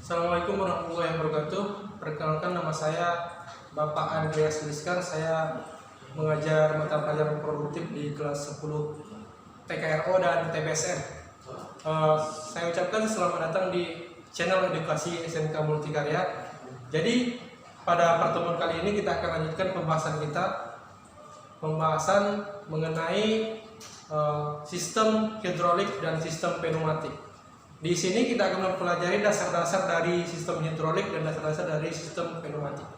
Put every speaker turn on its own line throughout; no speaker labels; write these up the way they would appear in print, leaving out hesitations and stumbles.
Assalamualaikum warahmatullahi wabarakatuh. Perkenalkan, nama saya Bapak Andreas Liskar. Saya mengajar mata pelajaran produktif di kelas 10 PKRO dan TBSN. Saya ucapkan selamat datang di channel edukasi SMK Multikarya. Jadi pada pertemuan kali ini kita akan lanjutkan pembahasan mengenai sistem hidrolik dan sistem pneumatik. Di sini kita akan mempelajari dasar-dasar dari sistem hidrolik dan dasar-dasar dari sistem pneumatik.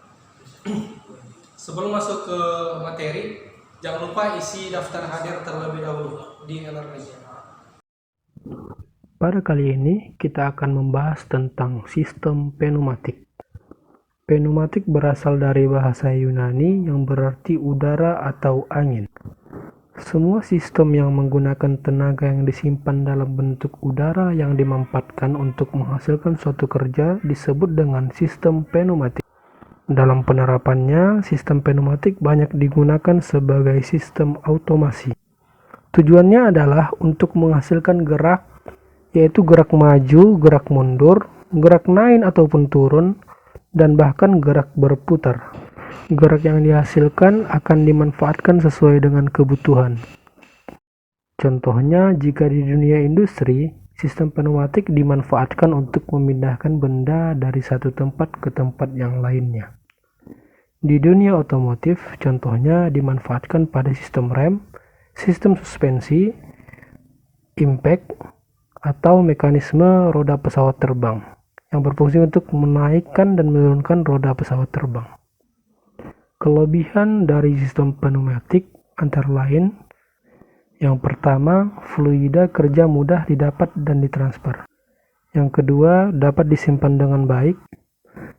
Sebelum masuk ke materi, jangan lupa isi daftar hadir terlebih dahulu di e-learning.
Pada kali ini kita akan membahas tentang sistem pneumatik. Pneumatik berasal dari bahasa Yunani yang berarti udara atau angin. Semua sistem yang menggunakan tenaga yang disimpan dalam bentuk udara yang dimanfaatkan untuk menghasilkan suatu kerja disebut dengan sistem pneumatik. Dalam penerapannya, sistem pneumatik banyak digunakan sebagai sistem automasi. Tujuannya adalah untuk menghasilkan gerak, yaitu gerak maju, gerak mundur, gerak naik ataupun turun, dan bahkan gerak berputar. Gerak yang dihasilkan akan dimanfaatkan sesuai dengan kebutuhan. Contohnya, jika di dunia industri, sistem pneumatik dimanfaatkan untuk memindahkan benda dari satu tempat ke tempat yang lainnya. Di dunia otomotif, contohnya dimanfaatkan pada sistem rem, sistem suspensi, impact, atau mekanisme roda pesawat terbang yang berfungsi untuk menaikkan dan menurunkan roda pesawat terbang. Kelebihan dari sistem pneumatik antara lain, yang pertama, fluida kerja mudah didapat dan ditransfer. Yang kedua, dapat disimpan dengan baik.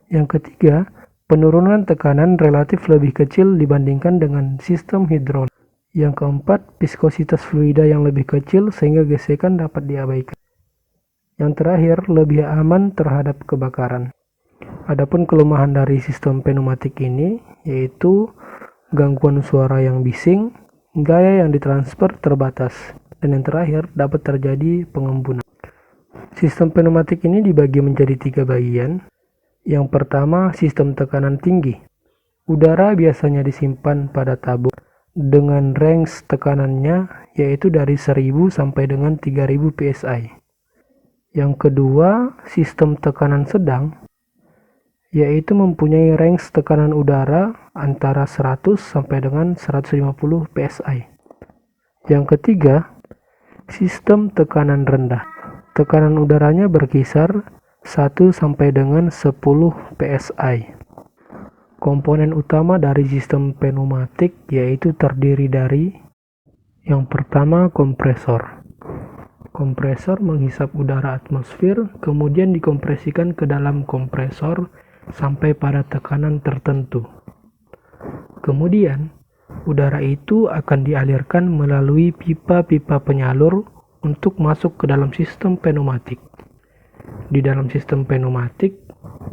Yang ketiga, penurunan tekanan relatif lebih kecil dibandingkan dengan sistem hidrolik. Yang keempat, viskositas fluida yang lebih kecil sehingga gesekan dapat diabaikan. Yang terakhir, lebih aman terhadap kebakaran. Adapun kelemahan dari sistem pneumatik ini yaitu gangguan suara yang bising, gaya yang ditransfer terbatas, dan yang terakhir dapat terjadi pengembunan. Sistem pneumatik ini dibagi menjadi 3 bagian. Yang pertama, sistem tekanan tinggi. Udara biasanya disimpan pada tabung dengan range tekanannya yaitu dari 1000 sampai dengan 3000 psi. Yang kedua, sistem tekanan sedang, yaitu mempunyai range tekanan udara antara 100 sampai dengan 150 psi. Yang ketiga, sistem tekanan rendah. Tekanan udaranya berkisar 1 sampai dengan 10 psi. Komponen utama dari sistem pneumatik yaitu terdiri dari yang pertama, kompresor. Kompresor menghisap udara atmosfer, kemudian dikompresikan ke dalam kompresor sampai pada tekanan tertentu. Kemudian, udara itu akan dialirkan melalui pipa-pipa penyalur untuk masuk ke dalam sistem pneumatik. Di dalam sistem pneumatik,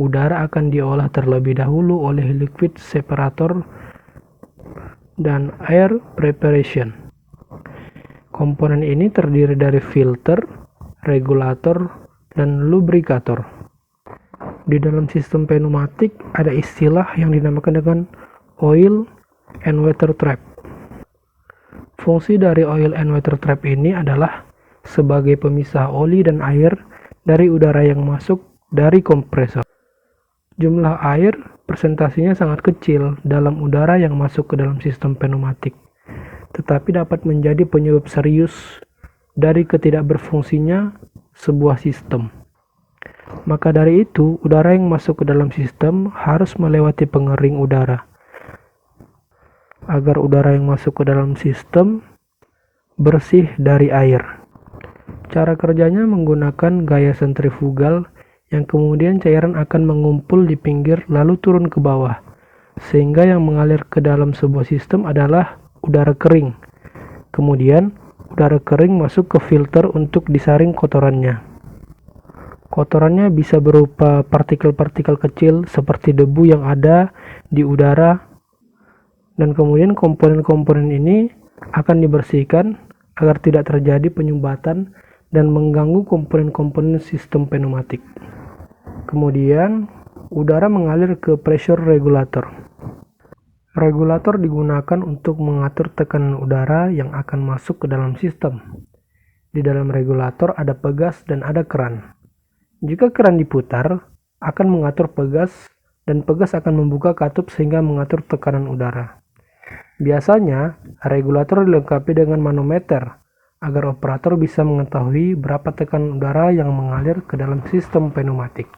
udara akan diolah terlebih dahulu oleh liquid separator dan air preparation. Komponen ini terdiri dari filter, regulator, dan lubrikator. Di dalam sistem pneumatik ada istilah yang dinamakan dengan oil and water trap. Fungsi dari oil and water trap ini adalah sebagai pemisah oli dan air dari udara yang masuk dari kompresor. Jumlah air presentasinya sangat kecil dalam udara yang masuk ke dalam sistem pneumatik, tetapi dapat menjadi penyebab serius dari ketidakberfungsinya sebuah sistem. Maka dari itu, udara yang masuk ke dalam sistem harus melewati pengering udara. Agar udara yang masuk ke dalam sistem bersih dari air. Cara kerjanya menggunakan gaya sentrifugal yang kemudian cairan akan mengumpul di pinggir lalu turun ke bawah. Sehingga yang mengalir ke dalam sebuah sistem adalah udara kering. Kemudian, udara kering masuk ke filter untuk disaring kotorannya. Kotorannya bisa berupa partikel-partikel kecil seperti debu yang ada di udara, dan kemudian komponen-komponen ini akan dibersihkan agar tidak terjadi penyumbatan dan mengganggu komponen-komponen sistem pneumatik. Kemudian, udara mengalir ke pressure regulator. Regulator digunakan untuk mengatur tekanan udara yang akan masuk ke dalam sistem. Di dalam regulator ada pegas dan ada keran. Jika keran diputar, akan mengatur pegas, dan pegas akan membuka katup sehingga mengatur tekanan udara. Biasanya, regulator dilengkapi dengan manometer, agar operator bisa mengetahui berapa tekanan udara yang mengalir ke dalam sistem pneumatik.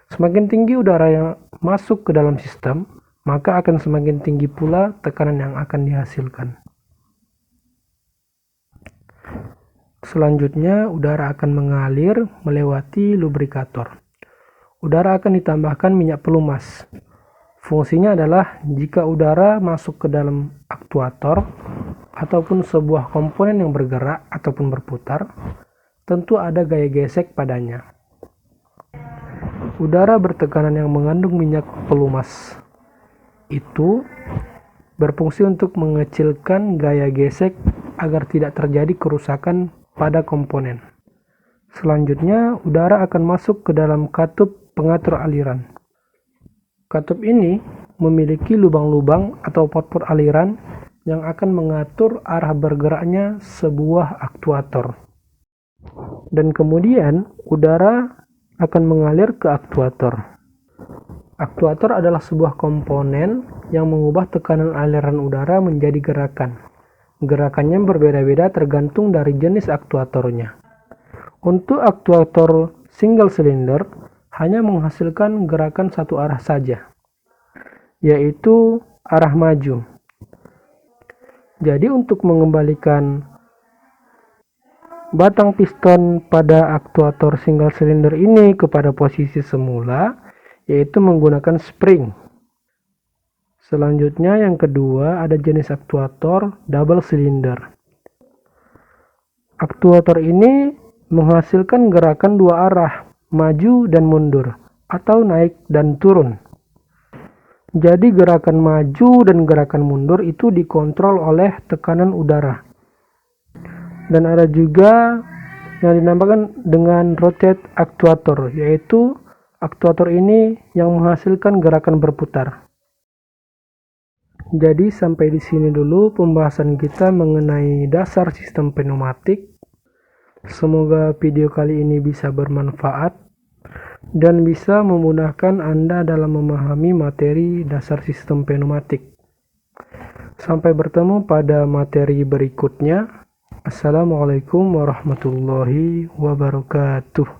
Semakin tinggi udara yang masuk ke dalam sistem, maka akan semakin tinggi pula tekanan yang akan dihasilkan. Selanjutnya, udara akan mengalir melewati lubrikator. Udara akan ditambahkan minyak pelumas. Fungsinya adalah jika udara masuk ke dalam aktuator ataupun sebuah komponen yang bergerak ataupun berputar, tentu ada gaya gesek padanya. Udara bertekanan yang mengandung minyak pelumas itu berfungsi untuk mengecilkan gaya gesek agar tidak terjadi kerusakan pada komponen. Selanjutnya, udara akan masuk ke dalam katup pengatur aliran. Katup ini memiliki lubang-lubang atau pot-pot aliran yang akan mengatur arah bergeraknya sebuah aktuator. Dan kemudian, udara akan mengalir ke aktuator. Aktuator adalah sebuah komponen yang mengubah tekanan aliran udara menjadi gerakan. Gerakannya berbeda-beda tergantung dari jenis aktuatornya. Untuk aktuator single cylinder, hanya menghasilkan gerakan satu arah saja, yaitu arah maju. Jadi untuk mengembalikan batang piston pada aktuator single cylinder ini kepada posisi semula, yaitu menggunakan spring. Selanjutnya yang kedua ada jenis aktuator double cylinder. Aktuator ini menghasilkan gerakan dua arah, maju dan mundur, atau naik dan turun. Jadi gerakan maju dan gerakan mundur itu dikontrol oleh tekanan udara. Dan ada juga yang dinamakan dengan rotate aktuator, yaitu aktuator ini yang menghasilkan gerakan berputar. Jadi sampai di sini dulu pembahasan kita mengenai dasar sistem pneumatik. Semoga video kali ini bisa bermanfaat dan bisa memudahkan Anda dalam memahami materi dasar sistem pneumatik. Sampai bertemu pada materi berikutnya. Assalamualaikum warahmatullahi wabarakatuh.